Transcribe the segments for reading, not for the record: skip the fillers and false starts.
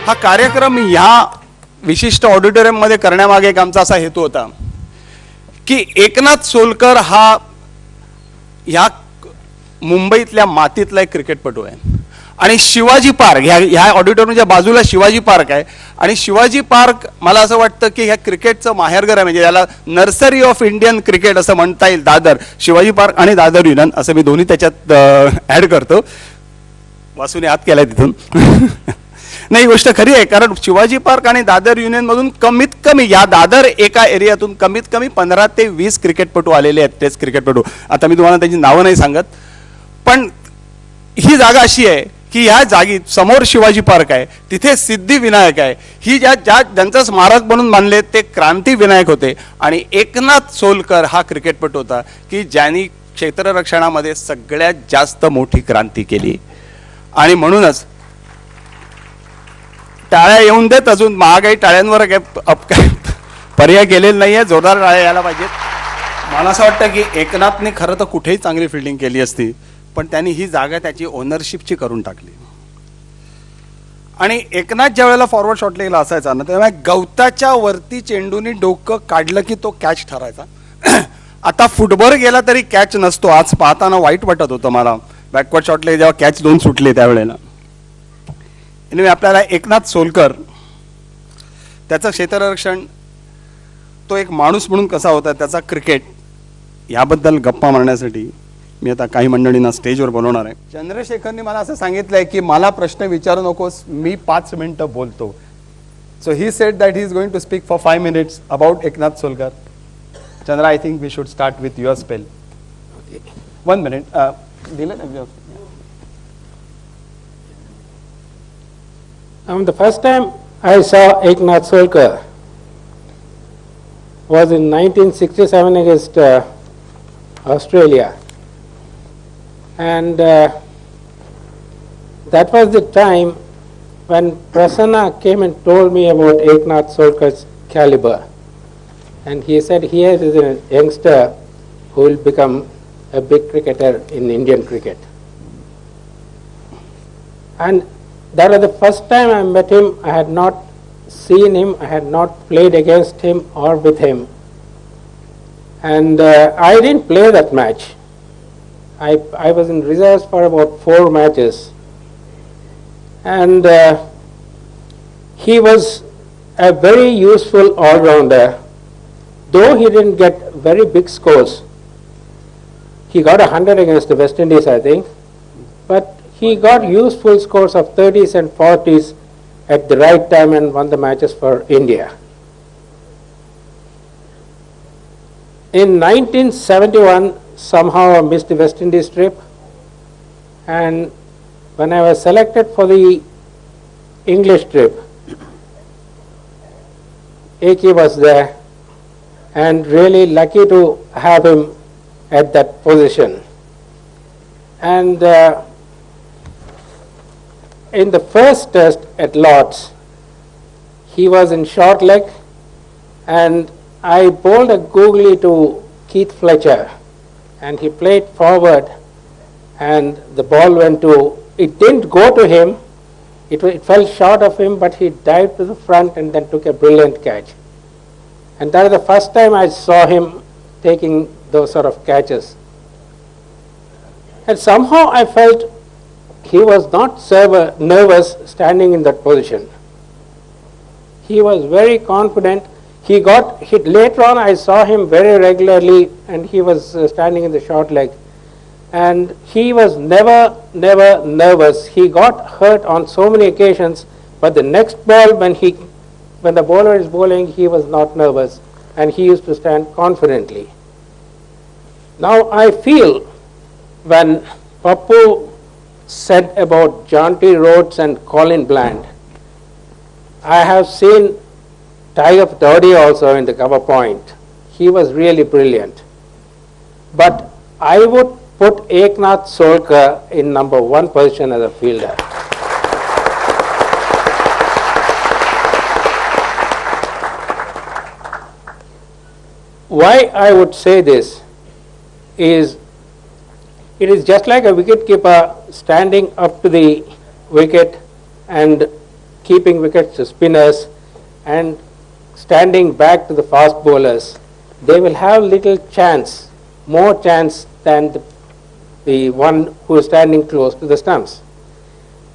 हा कार्यक्रम ह्या विशिष्ट ऑडिटोरियममध्ये करण्यामागे एक आमचा असा हेतू होता की एकनाथ सोलकर हा ह्या मुंबईतल्या मातीतला एक क्रिकेटपटू आहे आणि शिवाजी पार्क ह्या ऑडिटोरियमच्या बाजूला शिवाजी पार्क आहे आणि शिवाजी पार्क मला असं वाटतं की ह्या क्रिकेटचं माहेरघर आहे. म्हणजे याला नर्सरी ऑफ इंडियन क्रिकेट असं म्हणता येईल. दादर शिवाजी पार्क आणि दादर युनियन असं मी दोन्ही त्याच्यात ॲड करतो. वासूने आत केलाय तिथून नाही, गोष्ट खरी आहे. कारण शिवाजी पार्क आणि दादर युनियनमधून कमीत कमी या दादर एका एरियातून कमीत कमी 15 ते 20 क्रिकेटपटू आलेले आहेत. टेस्ट क्रिकेटपटू. आता मी तुम्हाला त्यांची नावं नाही सांगत, पण ही जागा अशी आहे की ह्या जागी समोर शिवाजी पार्क आहे, तिथे सिद्धिविनायक आहे. ही ज्यांचं स्मारक म्हणून बांधले ते क्रांतिविनायक होते आणि एकनाथ सोलकर हा क्रिकेटपटू होता की ज्यांनी क्षेत्ररक्षणामध्ये सगळ्यात जास्त मोठी क्रांती केली. आणि म्हणूनच टाळ्या येऊन देत. अजून महागाई टाळ्यांवर काय पर्याय केलेला नाही आहे. जोरदार टाळ्या यायला पाहिजेत. मला असं वाटतं की एकनाथने खरं तर कुठेही चांगली फिल्डिंग केली असती, पण त्यांनी ही जागा त्याची ओनरशिपची करून टाकली. आणि एकनाथ ज्या वेळेला फॉरवर्ड शॉटलेला असायचा ना, तेव्हा गवताच्या वरती चेंडूनी डोकं काढलं की तो कॅच ठरायचा. आता फुटबॉल गेला तरी कॅच नसतो. आज पाहताना वाईट वाटत होतं मला बॅकवर्ड शॉटले जेव्हा कॅच 2 सुटले त्यावेळेला. एनिवे आपल्याला एकनाथ सोलकर त्याचं क्षेत्ररक्षण, तो एक माणूस म्हणून कसा होता, त्याचा क्रिकेट, याबद्दल गप्पा मारण्यासाठी मी आता काही मंडळींना स्टेजवर बोलवणार आहे. चंद्रशेखरनी मला असं सांगितलंय की मला प्रश्न विचारू नकोस, मी 5 मिनिटं बोलतो. So he said that he is going to speak for 5 minutes about Eknath Solkar. Chandra, I think we should start with your spell. 1 minute. दिलं ना? The first time I saw Eknath Solkar was in 1967 against Australia, and that was the time when Prasanna came and told me about Eknath Solkar's caliber, and he said here is a youngster who will become a big cricketer in Indian cricket. And that was the first time I met him. I had not seen him, I had not played against him or with him. And I didn't play that match. I was in reserves for about 4 matches. And he was a very useful all-rounder. Though he didn't get very big scores, he got 100 against the West Indies, I think, but he got useful scores of 30s and 40s at the right time and won the matches for India. In 1971, somehow I missed the West Indies trip, and when I was selected for the English trip, AK was there, and really lucky to have him at that position. And in the first test at Lord's, he was in short leg, and I bowled a googly to Keith Fletcher, and he played forward, and the ball went to, it didn't go to him, it fell short of him, but he dived to the front and then took a brilliant catch. And that is the first time I saw him taking those sort of catches. And somehow I felt he was not nervous standing in that position. He was very confident. He got hit. Later on I saw him very regularly, and he was standing in the short leg. And he was never nervous. He got hurt on so many occasions, but the next ball when the bowler is bowling, he was not nervous, and he used to stand confidently. Now I feel when Pappu said about John T. Rhodes and Colin Bland, I have seen Tiger Dowdy also in the cover point. He was really brilliant. But I would put Eknath Solkar in number 1 position as a fielder. Why I would say this is, it is just like a wicket keeper standing up to the wicket and keeping wickets to spinners and standing back to the fast bowlers, they will have little chance, more chance than the one who is standing close to the stumps.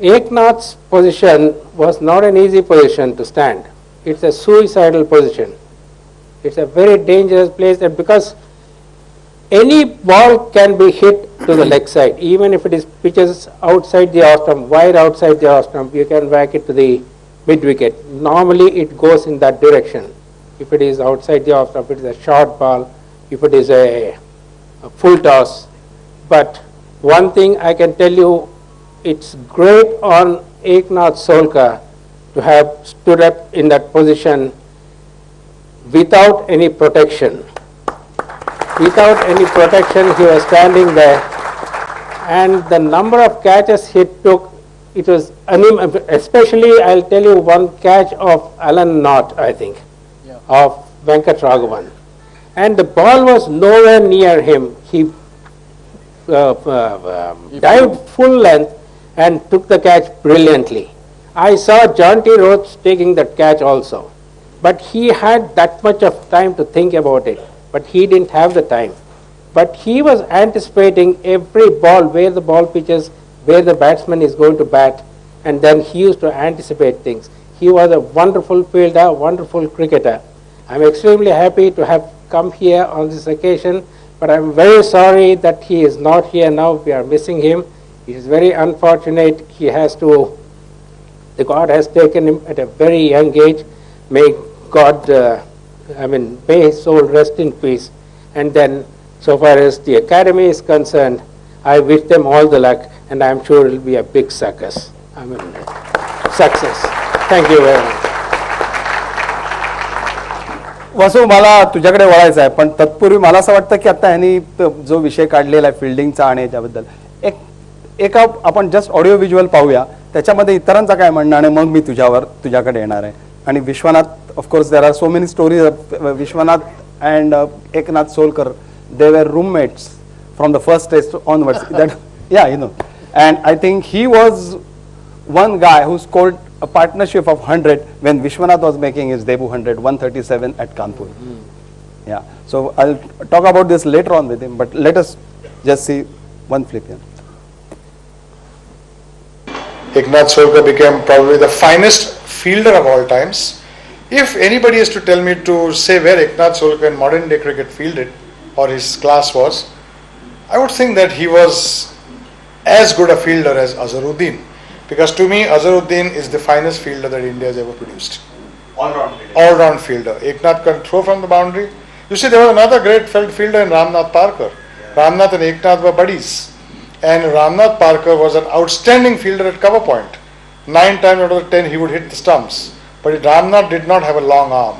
Eknath's position was not an easy position to stand. It's a suicidal position. It's a very dangerous place, that because any ball can be hit to the leg side, even if it is pitches outside the off stump, wide outside the off stump, you can whack it to the mid wicket. Normally it goes in that direction. If it is outside the off stump, it is a short ball. If it is a full toss. But one thing I can tell you, it's great on Eknath Solkar to have stood up in that position without any protection. Without any protection, he was standing there, and the number of catches he took, it was especially, I'll tell you one catch of Alan Knott, I think, of Venkat Raghavan. And the ball was nowhere near him. He dived full length and took the catch brilliantly. I saw John T. Roach taking that catch also, but he had that much of time to think about it, but he didn't have the time. But he was anticipating every ball, where the ball pitches, where the batsman is going to bat, and then he used to anticipate things. He was a wonderful fielder, wonderful cricketer. I'm extremely happy to have come here on this occasion, but I'm very sorry that he is not here now. We are missing him. He is very unfortunate. He has to, the God has taken him at a very young age. May God, may his soul rest in peace. And then, so far as the academy is concerned, I wish them all the luck, and I'm sure it will be a big success. Success. Thank you very much. वासू, मला तुझ्याकडे वळायचं आहे, पण तत्पूर्वी मला असं वाटतं की आता ह्यांनी जो विषय काढलेला आहे फिल्डिंगचा आणि याच्याबद्दल एक आपण जस्ट ऑडिओ व्हिज्युअल पाहूया, त्याच्यामध्ये इतरांचा काय म्हणणं, आणि मग मी तुझ्याकडे येणार आहे. आणि Vishwanath, of course there are so many stories. Vishwanath and Eknath Solkar, they were roommates from the first test onwards. And I think he was one guy who scored a partnership of 100 when Vishwanath was making his debut 100, 137 at Kanpur. Yeah, so I'll talk about this later on with him, but let us just see one flip here. Eknath Solkar became probably the finest fielder of all times. If anybody is to tell me to say where Eknath Solkar in modern day cricket fielded or his class was, I would think that he was as good a fielder as Azharuddin, because to me Azharuddin is the finest fielder that India has ever produced. All-round fielder. Eknath can throw from the boundary. You see, there was another great fielder in Ramnath Parkar. Ramnath and Eknath were buddies, and Ramnath Parkar was an outstanding fielder at cover point. 9 times out of 10 he would hit the stumps, but Ramnath did not have a long arm,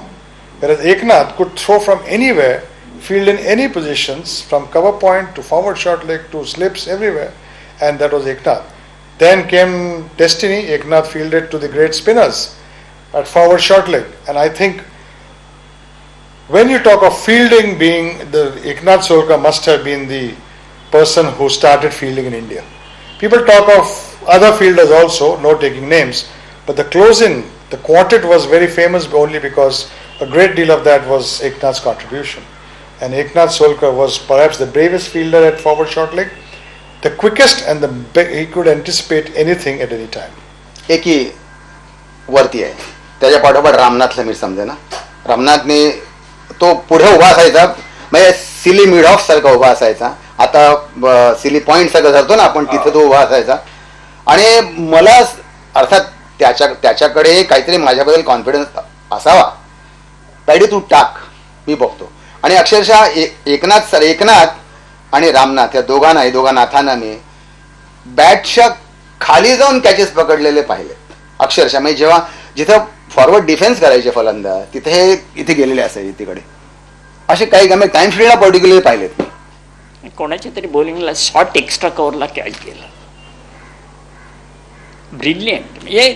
whereas Eknath could throw from anywhere, field in any positions, from cover point to forward short leg to slips, everywhere, and that was Eknath. Then came destiny. Eknath fielded to the great spinners at forward short leg, and I think when you talk of fielding being, the Eknath Solkar must have been the person who started fielding in India. People talk of other fielders also, no taking names, but the close-in, the quartet was very famous only because a great deal of that was Eknath's contribution. And Eknath Solkar was perhaps the bravest fielder at forward short leg, the quickest, and he could anticipate anything at any time. एकी वरती आहे, त्याच्या पाठोपाठ रामनाथला मी समजे ना. रामनाथने तो पुढे उभा असायचा, म्हणजे सिली मिड ऑफ सारखा उभा असायचा. आता सिली पॉइंट सारखं धरतो ना आपण, तिथे तो उभा असायचा. आणि मला अर्थात त्याच्याकडे काहीतरी माझ्याबद्दल कॉन्फिडन्स असावा. तायडी तू टाक, मी बघतो. आणि अक्षरशः एकनाथ आणि रामनाथ या दोघा नाथांना मी बॅटच्या खाली जाऊन कॅचेस पकडलेले पाहिले अक्षरशः. म्हणजे जेव्हा जिथं फॉरवर्ड डिफेन्स करायचे फलंदाज, इथे गेलेले असायचे तिकडे. असे काही गमे टाइम फील्डला पर्टिक्युलरली पाहिलेत मी. कोणाच्या तरी बॉलिंगला शॉर्ट एक्स्ट्रा कव्हरला कॅच केला, ब्रिलियंट. म्हणजे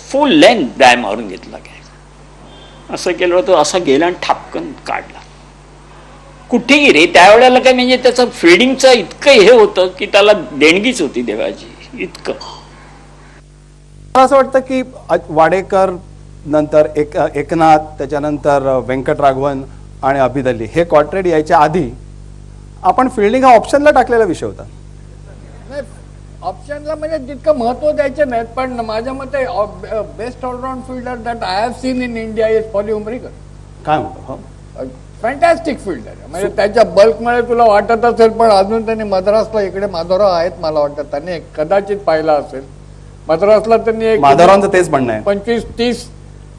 फुल लेंथ डाय मारून घेतला कॅच. असं केलं होतं, असा गेला आणि ठापकन काढला. कुठेही रे त्यावेळेला काय, म्हणजे त्याचं फिल्डिंगचं इतकं हे होतं की त्याला देणगीच होती देवाची, इतकं. का असं वाटतं की वाडेकर नंतर एकनाथ, त्याच्यानंतर व्यंकटराघवन आणि अभिदल्ली हे क्वार्टेट यायच्या आधी आपण फिल्डिंग हा ऑप्शनला टाकलेला विषय होता? नाही, ऑप्शनला म्हणजे तितकं महत्व द्यायचे नाहीत, पण माझ्या मते best all around fielder that I have seen in India is poly Umrikar. काय म्हणतो? फॅन्टॅस्टिक फिल्डर आहे. म्हणजे त्याच्या बल्कमुळे तुला वाटत असेल, पण अजून त्यांनी मद्रासला, इकडे माधवराव आहेत मला वाटतं, त्यांनी कदाचित पाहिला असेल, मद्रासला त्यांनी एक माधवरावांचं तेच म्हणणं आहे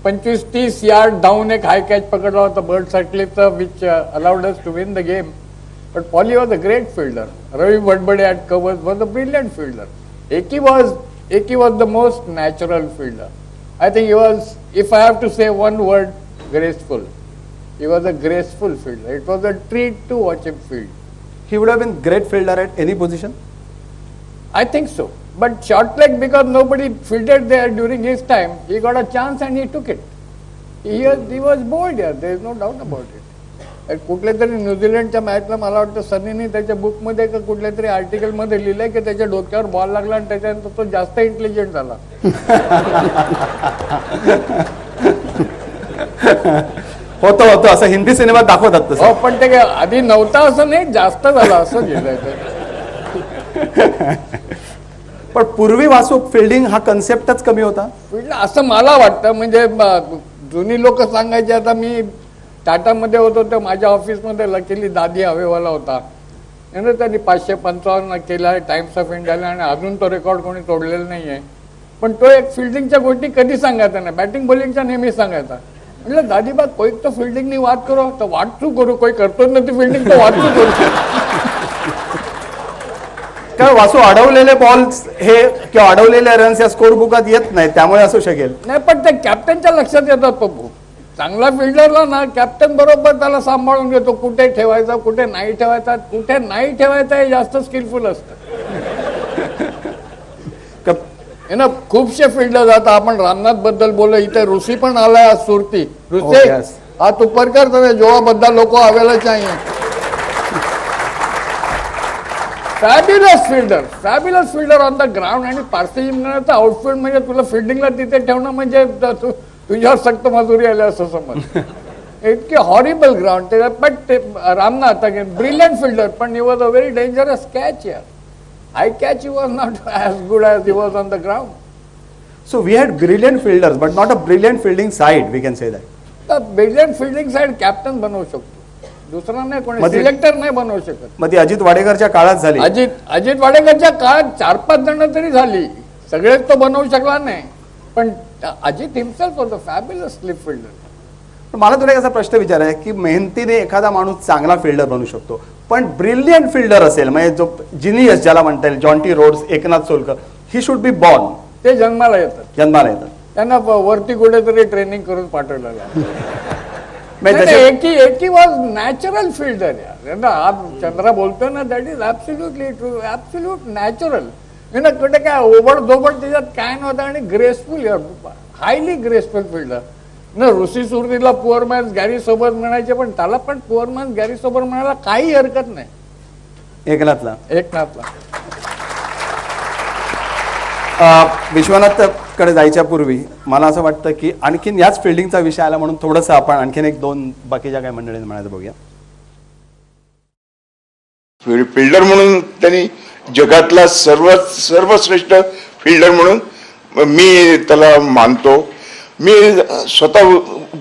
25-30 यार्ड डाऊन एक हाय कॅच पकडला होता बर्ड सॅटलीचा, which allowed us to win the game. But Paulie was a great fielder. Ravi Vadbade at covers was a brilliant fielder. Eki was the most natural fielder. I think he was, if I have to say one word, graceful. He was a graceful fielder. It was a treat to watch him field. He would have been great fielder at any position? I think so. But short leg, because nobody fielded there during his time, he got a chance and he took it. He was bold here. There is no doubt about it. कुठल्या तरी न्यूझीलंडच्या मॅचला मला वाटतं सनीने त्याच्या बुकमध्ये का कुठल्या तरी आर्टिकलमध्ये लिहिलंय की त्याच्या डोक्यावर बॉल लागला आणि त्याच्यानंतर तो जास्त इंटेलिजंट झाला. होतं असं हिंदी सिनेमात दाखवतात तसं. हो, पण ते काय आधी नव्हता असं नाही, जास्त झाला असं लिहिलंय ते. पण पूर्वी वासू फिल्डिंग हा कन्सेप्टच कमी होता फिल्ड असं मला वाटतं. म्हणजे जुनी लोक सांगायचे. आता मी टाटामध्ये होतो तर माझ्या ऑफिसमध्ये लकीली दादी हवेवाला होता. त्यांनी 555 केला टाइम्स ऑफ इंडियाला आणि अजून तो रेकॉर्ड कोणी तोडलेला नाहीये. पण तो एक फिल्डिंगच्या गोष्टी कधी सांगायचा नाही, बॅटिंग बॉलिंगच्या नेहमी सांगायचा. म्हटलं दादीबा कोई तो फिल्डिंग वाद करो, तर वाटचू करू, कोई करतो ना ती फिल्डिंग तो वाटचू करू. काय वासू अडवलेले बॉल्स हे किंवा अडवलेले रन्स या स्कोर बुकात येत नाही, त्यामुळे असू शकेल. नाही, पण ते कॅप्टनच्या लक्षात येतात. पप्पू चांगला फिल्डरला ना कॅप्टन बरोबर त्याला सांभाळून घेतो, कुठे ठेवायचा कुठे नाही ठेवायचा. कुठे नाही ठेवायचा हे जास्त स्किलफुल असतं. ना खूपशे फिल्डर जातात. आपण रामनाथ बद्दल बोललो, इथे ऋषी पण आलाय आज सुरती. ऋषी हा तू पर कर जोवा बद्दल लोक आवेला चाहिए. Fabulous fielder on the ground. आणि पारसी जिमनाचं आउटफिल्ड म्हणजे तुला फिल्डिंगला तिथे ठेवणं म्हणजे तुझ्यावर सक्त मजुरी आली असं समज. इतके horrible ground. But Ramnath again brilliant fielder, पण he was a very dangerous catch यार. High catch he was not as good as he was on the ground. So we had brilliant fielders but not a brilliant fielding side, we can say that. तर brilliant fielding side captain बनवू शकतो, दुसरा नाही कोणी. Selector नाही बनवू शकत. मग ती अजित वाडेकरच्या काळात झाली. अजित वाडेकरच्या काळात 4-5 जण तरी झाली, सगळेच तो बनवू शकला नाही. पण अजित हिमसेल्फ होतं फॅब्युलस स्लिप फिल्डर. मला तुला एक असा प्रश्न विचारायचा आहे की मेहनतीने एखादा माणूस चांगला फिल्डर बनू शकतो, पण ब्रिलियंट फिल्डर असेल म्हणजे जो जिनियस ज्याला म्हणता येईल, Jonty Rhodes, Eknath Solkar, he should be born. ते जन्माला येतात. त्यांना वरती कुठेतरी ट्रेनिंग करून पाठवलेलं. एकी वॉज नॅचरल फिल्डर यार. आज चंद्रा बोलतोय ना, that is absolutely true, absolute natural. कुठे काय ओबड दोबड त्याच्यात काय नव्हतं. आणि ग्रेसफुल यार, हायली ग्रेसफुल फिल्डर. ना ऋषी सुरतीला पुअर मॅन्स गॅरी सोबत म्हणायचे, पण त्याला पण पुअर मॅन्स गॅरी सोबत म्हणायला काही हरकत नाही. एकनाथला विश्वनाथकडे जायच्या पूर्वी मला असं वाटतं की आणखीन याच फिल्डिंगचा विषय आला म्हणून थोडंसं आपण आणखीन 1-2 बाकीच्या काही मंडळींना म्हणायचं बघूया. फिल्डर म्हणून त्यांनी जगातला सर्वश्रेष्ठ फिल्डर म्हणून मी त्याला मानतो. मी स्वतः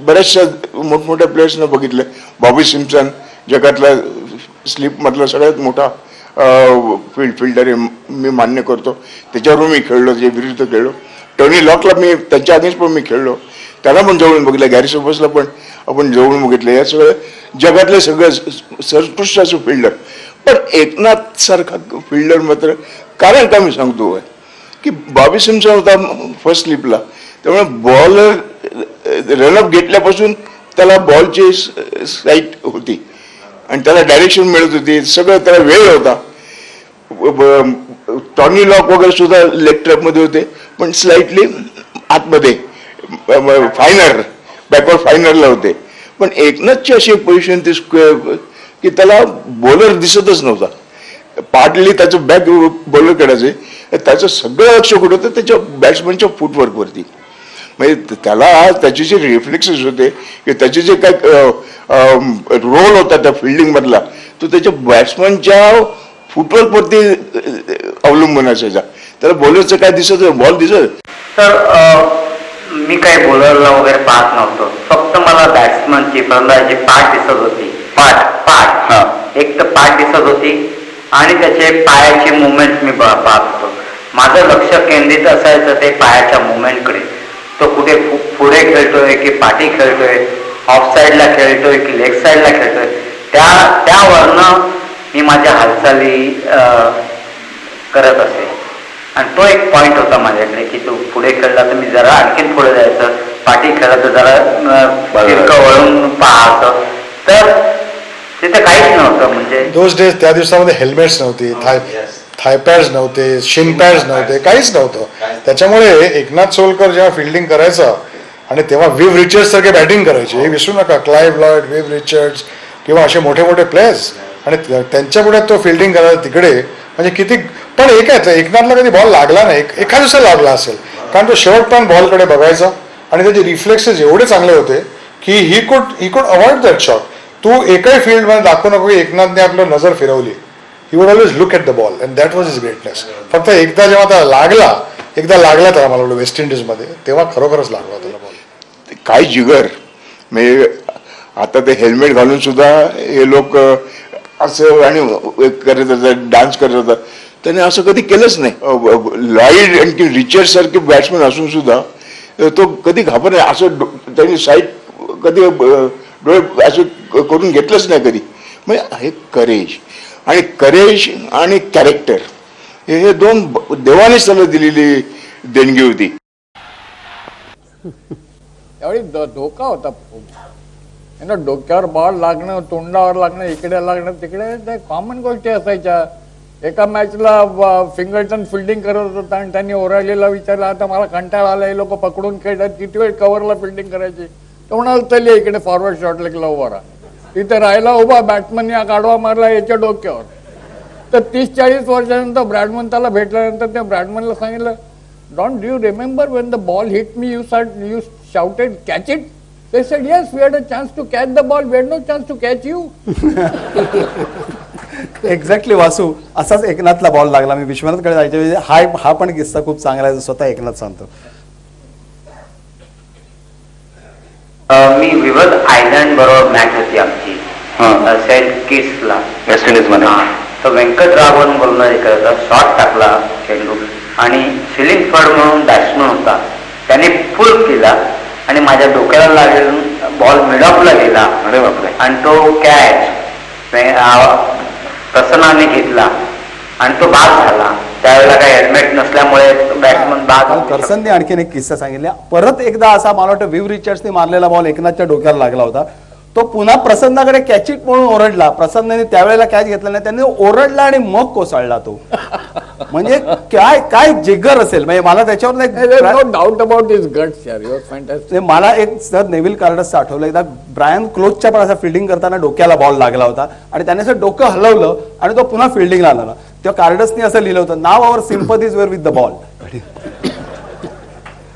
बऱ्याचशा मोठमोठ्या प्लेयर्सना बघितलं. बॉबी सिम्पसन जगातला स्लिपमधला सगळ्यात मोठा फिल्डर आहे, मी मान्य करतो. त्याच्यावर मी खेळलो, त्याच्या विरुद्ध खेळलो. टोनी लॉकला मी त्याच्या आधीच पण मी खेळलो, त्याला पण जवळून बघितलं. गॅरी सोबर्सला पण आपण जवळून बघितलं. या सगळं जगातले सगळं सर्वोत्कृष्ट असं फिल्डर. पण एकनाथ सारखा फिल्डर मात्र, कारण का मी सांगतो की बॉबी सिम्पसन होता फर्स्ट स्लिपला, त्यामुळे बॉल रनअप घेतल्यापासून त्याला बॉलची साईट होती आणि त्याला डायरेक्शन मिळत होती, सगळं त्याला वेळ होता. टॉनी लॉक वगैरे सुद्धा लेग ट्रॅपमध्ये होते, पण स्लाइटली आतमध्ये फायनर, बॅकवर्ड फायनरला होते. पण एकनाथची अशी पोझिशन ती की त्याला बॉलर दिसतच नव्हता. पार्टली त्याचं बॅक बॉलर करायचे, त्याचं सगळं लक्ष कुठं होतं त्याच्या बॅट्समनच्या फुटवर्कवरती. म्हणजे त्याला त्याचे जे रिफ्लेक्सेस होते की त्याचे जे काय रोल होता त्या फिल्डिंग मधला, तो त्याच्या बॅट्समनच्या फुटवर्कवरती अवलंबून असायचा. त्याला बॉलरचं काय दिसत, बॉल दिसत. तर मी काही बॉलरला वगैरे पाहत नव्हतो, फक्त मला बॅट्समनची फलंदाजी पाठ दिसत होती. पाठ एक तर पाठ दिसत होती आणि त्याचे पायाची मुवमेंट मी पाहत होतो. माझं लक्ष केंद्रित असायचं ते पायाच्या मुवमेंटकडे. तो कुठे पुढे खेळतोय की पाठी खेळतोय, ऑफ साईडला खेळतोय की लेग साईडला खेळतोय, त्यावरनं मी माझ्या हालचाली करत असे. आणि तो एक पॉइंट होता माझ्याकडे की तो पुढे खेळला तर मी जरा आणखीन पुढे जायचं, पाठी खेळला तर जरा तिरकं वळून पाहायचं. तर तिथे काहीच नव्हतं. म्हणजे दोज डेज, त्या दिवसामध्ये हेल्मेट्स नव्हती, थाय पॅड्स नव्हते, शिन पॅड्स नव्हते, काहीच नव्हतं. त्याच्यामुळे एकनाथ सोलकर जेव्हा फिल्डिंग करायचा आणि तेव्हा विव रिचर्ड्स सारखे बॅटिंग करायचे, हे विसरू नका, क्लाइव्ह लॉयड, विव रिचर्ड्स किंवा असे मोठे मोठे प्लेयर्स, आणि त्यांच्यापुढे तो फिल्डिंग करायचा तिकडे. म्हणजे किती, पण एकाच एकनाथला कधी बॉल लागला नाही, एका दिवसा लागला असेल, कारण तो शेवटपर्यंत बॉलकडे बघायचा आणि त्याचे रिफ्लेक्सेस एवढे चांगले होते की he could avoid that shot. तू एकही फील्डमध्ये दाखवू नको की एकनाथने आपलं नजर फिरवली. He would always look at the ball and that was his greatness. फक्त एकदा जेव्हा त्याला लागला त्याला, मला वाटतं वेस्ट इंडिजमध्ये, तेव्हा खरोखरच लागला त्याला बॉल. काय जिगर. म्हणजे आता ते हेल्मेट घालून सुद्धा हे लोक असं आणि करत होतात, डान्स करत होतात. त्याने असं कधी केलंच नाही. लॉईड आणि रिचर्ड सारखे बॅट्समॅन असून सुद्धा तो कधी घाबर नाही. असं त्यांनी साईड कधी डोळे असं करून घेतलंच नाही कधी. म्हणजे हे करेज आणि कॅरेक्टर हे दोन देवानेच त्याला दिलेली देणगी होती. त्यावेळी धोका होता खूप. डोक्यावर बॉल लागणं, तोंडावर लागणं, इकडे लागणं, तिकडे, त्या कॉमन गोष्टी असायच्या. एका मॅचला फिंगरटन फिल्डिंग करत होता आणि त्यांनी ओरडलेला विचारला, आता मला कंटाळा आला, हे लोक पकडून खेळतात, किती वेळ कव्हरला फिल्डिंग करायची. तो म्हणाला, चल इकडे फॉरवर्ड शॉट लेगला उभा राहा. तिथे राहिला उभा, बॅट्समन या गाडवा मारला याच्या डोक्यावर. तर 30-40 वर्षानंतर ब्रॅडमन त्याला भेटल्यानंतर त्या ब्रॅडमनला सांगितलं, don't you remember when the ball hit me, you shouted catch it. They said, yes, we had a chance to catch the ball, we had no chance to catch you. Exactly Vasu, असाच एकनाथला ball लागला. मी विश्वनाथकडे जायचे, हा पण किस्सा खूप चांगला आहे, स्वतः एकनाथ सांगतो. मी विविध आयलंड बरोबर मॅच होती आमची सेंट किट्सला, वेस्ट इंडिज मध्ये. तर व्यंकटरावण बोलणं एक शॉट टाकला चेंडू आणि सिलिंग फड म्हणून बॅट्समन होता, त्याने फुल केला आणि माझ्या डोक्याला लागेल, बॉल मिड ऑफला गेला. अरे बापरे. आणि तो कॅच प्रसन्नाने घेतला आणि तो बाद झाला. त्यावेळेला काही हेल्मेट नसल्यामुळे बॅट्समन बाद. करसनने आणखीन एक किस्सा सांगितला. परत एकदा असा, मला वाटतं विव रिचर्ड्सने मारलेला बॉल एकनाथच्या डोक्याला लागला होता. तो पुन्हा प्रसन्नाकडे कॅच इट म्हणून ओरडला. प्रसन्नाने त्यावेळेला कॅच घेतला नाही, त्यांनी ओरडला आणि मग कोसळला तो. म्हणजे काय जिगर असेल. म्हणजे मला त्याच्यावर no doubt about this guts यार, यू आर फॅन्टास्टिक. मला एक सर नेव्हिल कार्डसचं आठवलं. एकदा ब्रायन क्लोजच्या पण असा फिल्डिंग करताना डोक्याला बॉल लागला होता आणि त्याने असं डोकं हलवलं आणि तो पुन्हा फिल्डिंगला आला. तेव्हा कार्डसने असं लिहिलं होतं, now our sympathies were with the ball.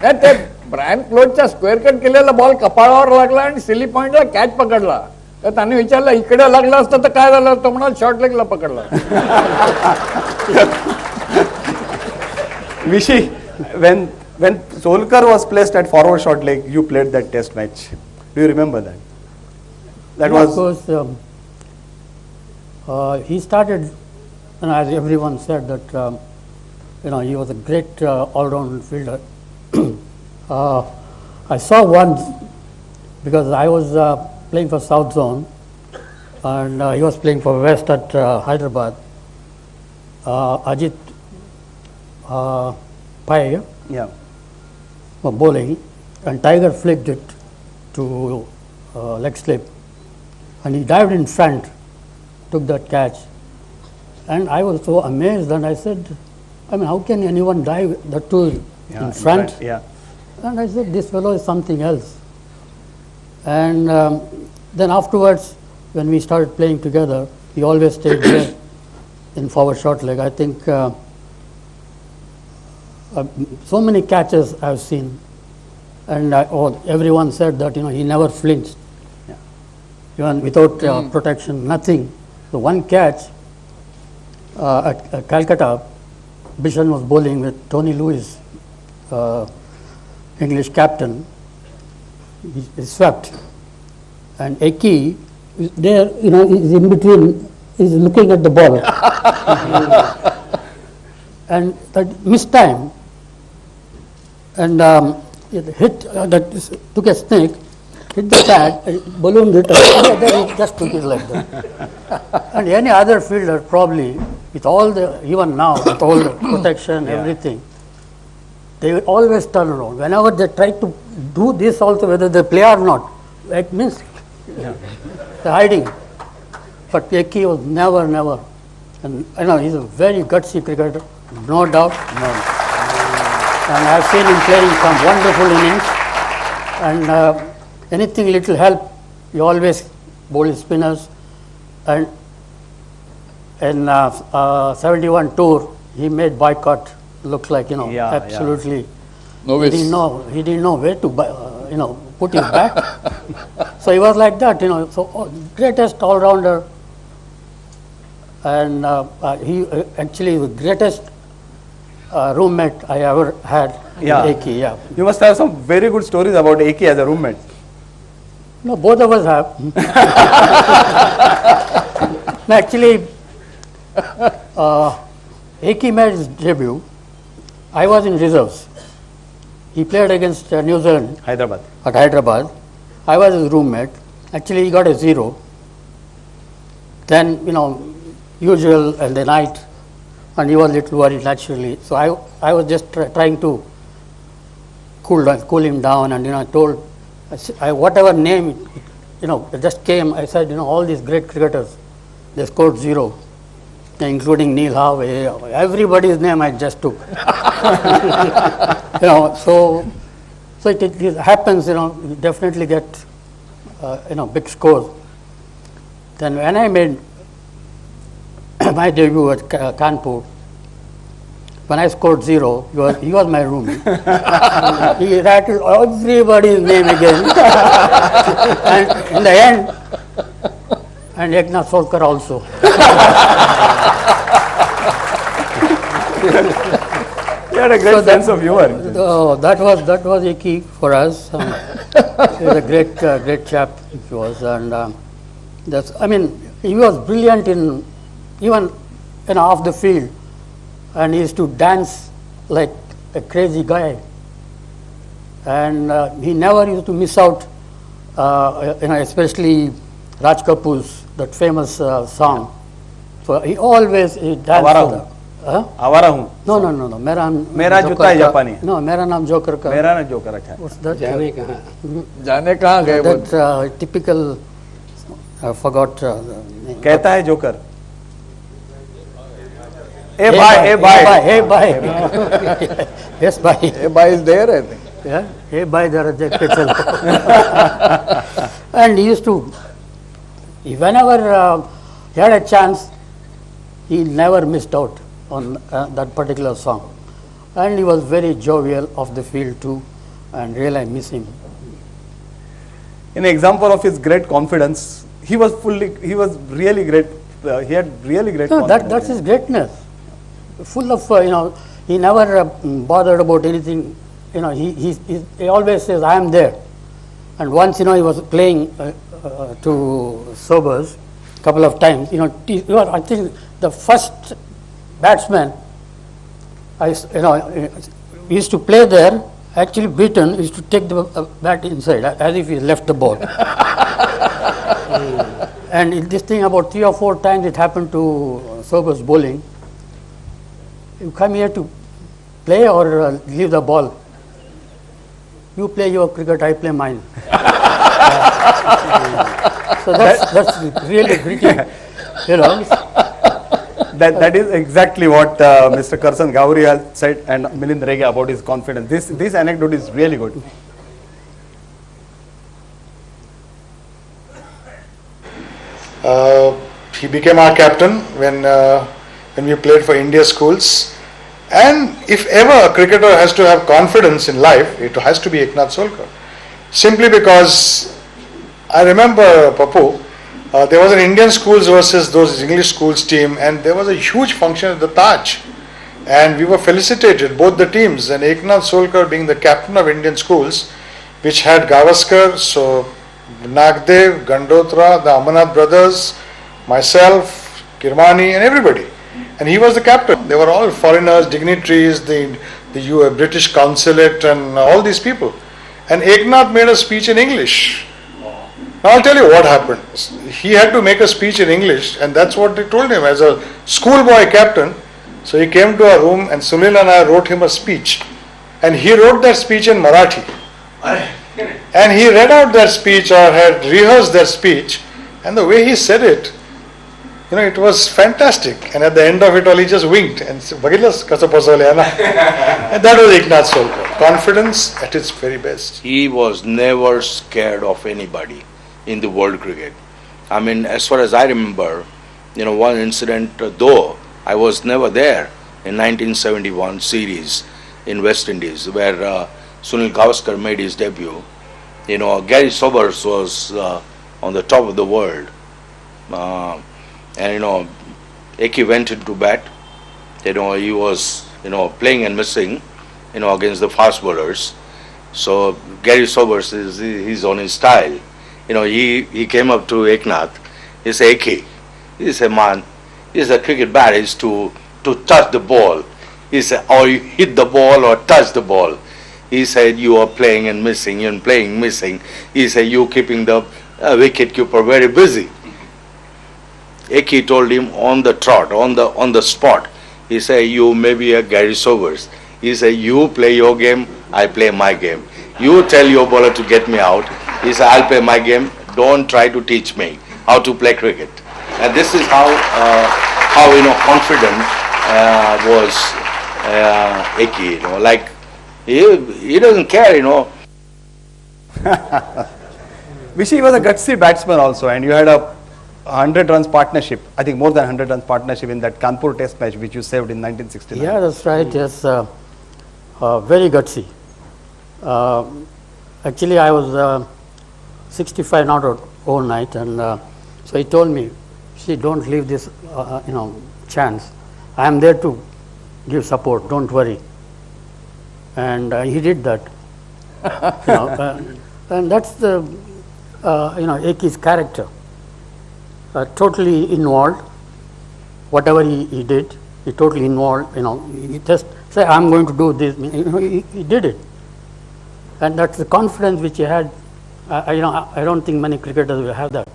ते ब्रायन क्लोजच्या स्क्वेअर कट केलेला बॉल कपाळावर लागला आणि सिली पॉइंटला कॅच पकडला. तर त्याने विचारलं, इकडे लागला असतं तर काय झालं. तो म्हणाला, शॉर्ट लेगला पकडला. Vishi, when Solkar was placed at forward short leg, you played that test match. Do you remember that? That was. Of course, he started, and as everyone said that he was a great all-round fielder. I saw once, because I was playing for South Zone, and he was playing for West at Hyderabad. Ajit Pai bowling, and Tiger flicked it to leg slip, and he dived in front, took that catch, and I was so amazed, and I said, I mean, how can anyone dive the two in front? And I said, this fellow is something else. And then afterwards, when we started playing together, he always stayed there, in forward short leg. I think so many catches I've seen, and everyone said that he never flinched, even without protection, nothing. So one catch at Calcutta, Bishan was bowling with Tony Lewis, English captain. He swept, and Eki is there, is in between, is looking at the ball, and that missed time, and it hit, took a snake, hit the pad, ballooned it, and then he just took it like that. And any other fielder probably, with all the, even now, with all the protection, everything, they will always turn around. Whenever they try to do this also, whether they play or not, it means they're hiding. But Eki was never, and he's a very gutsy cricketer, no doubt. And I've seen him playing some wonderful innings, and anything little help, he always bowl his spinners. And in 71 tour, he made boycott look like, absolutely. Novice. He didn't know where to, put his bat. So he was like that, so greatest all-rounder. And he actually the greatest roommate I ever had, Eki, You must have some very good stories about Eki as a roommate. No, both of us have. No, actually, Eki made his debut. I was in reserves. He played against New Zealand at Hyderabad. I was his roommate. Actually, he got a 0. Then, usual in the night, and he was a little worried naturally. So I was just trying to cool him down, and I told, whatever name, it just came. I said, all these great cricketers, they scored 0, including Neil Howe. Everybody's name I just took. So it happens. You definitely get big scores. Then when I made my debut at Kanpur, when I scored 0, he was my roommate. He rattled everybody's name again. And in the end, and Eknath Solkar also. You had a great sense of humor. That was a key for us. He was a great chap. He was, and he was brilliant in even off the field, and he used to dance like a crazy guy. And he never used to miss out. Especially Raj Kapoor's that famous song. So he danced. आवारा हूँ. No. मेरा जूता है जापानी. No, मेरा नाम joker का. मेरा नाम जोकर अच्छा. What's that? जाने कहाँ गए वो? That typical. I forgot. कहता है joker. Hey bye. Yes, bye. Hey bye is there, I think. Yeah. Hey bye, there देख के चलो. And he used to, whenever he had a chance, he never missed out on that particular song. And he was very jovial off the field too, and really I miss him. An example of his great confidence, he was really great. He had really great confidence. That's his greatness. Full of, he never bothered about anything. He always says, I am there. And once, he was playing to Sobers a couple of times. I think the first batsman, used to play there, actually beaten, used to take the bat inside as if he left the ball. And this thing about 3 or 4 times it happened to Sobers bowling. You come here to play or leave the ball. You play your cricket, I play mine. So that's really gritty, That is exactly what Mr. Karsan Gauri has said and Milind Rege about his confidence. This anecdote is really good. He became our captain when when we played for India schools. And if ever a cricketer has to have confidence in life, it has to be Eknath Solkar. Simply because I remember, Papu, there was an Indian schools versus those English schools team, and there was a huge function at the Taj. And we were felicitated, both the teams, and Eknath Solkar being the captain of Indian schools, which had Gavaskar, so Nagdev, Gandotra, the Amanath brothers, myself, Kirmani, and everybody. And he was the captain. They were all foreigners, dignitaries, the British consulate, and all these people. And Eknath made a speech in English. Now I'll tell you what happened. He had to make a speech in English, and that's what they told him as a schoolboy captain. So he came to our room, and Sunil and I wrote him a speech. And he wrote that speech in Marathi. And he read out that speech, or had rehearsed that speech, and the way he said it, it was fantastic. And at the end of it all, he just winked and said, "Bagillas kasa pasale na." And that was Eknath Solkar. Confidence at its very best. He was never scared of anybody in the world cricket. I mean, as far as I remember, one incident, though I was never there, in 1971 series in West Indies, where Sunil Gavaskar made his debut. Gary Sobers was on the top of the world. And Eki went into bat. He was playing and missing against the fast bowlers. So Gary Sobers he's on his style. He came up to Eknath. He said, "Eki," he said, "Man, this is a cricket bat is to touch the ball." He said, "Or you hit the ball or touch the ball." He said, "You are playing and missing, you're playing missing." He said, "You keeping the wicket keeper very busy." Eki told him on the trot, on the spot. He said, "You may be a Gary Sobers." He said, "You play your game, I play my game. You tell your bowler to get me out." He said, "I'll play my game. Don't try to teach me how to play cricket." And this is how confident was Eki. Like he doesn't care. Vishy was a gutsy batsman also, and you had a 100 runs partnership, I think more than 100 runs partnership in that Kanpur test match which you saved in 1969. Yeah, that's right. Yes, very gutsy. Actually, I was 65 not out all night, and so he told me, "See, don't leave this, chance. I am there to give support. Don't worry." And he did that. And that's the Eki's character. Totally involved. Whatever he did, he totally involved. He just said, "I'm going to do this." He did it, and that's the confidence which he had. I don't think many cricketers will have that.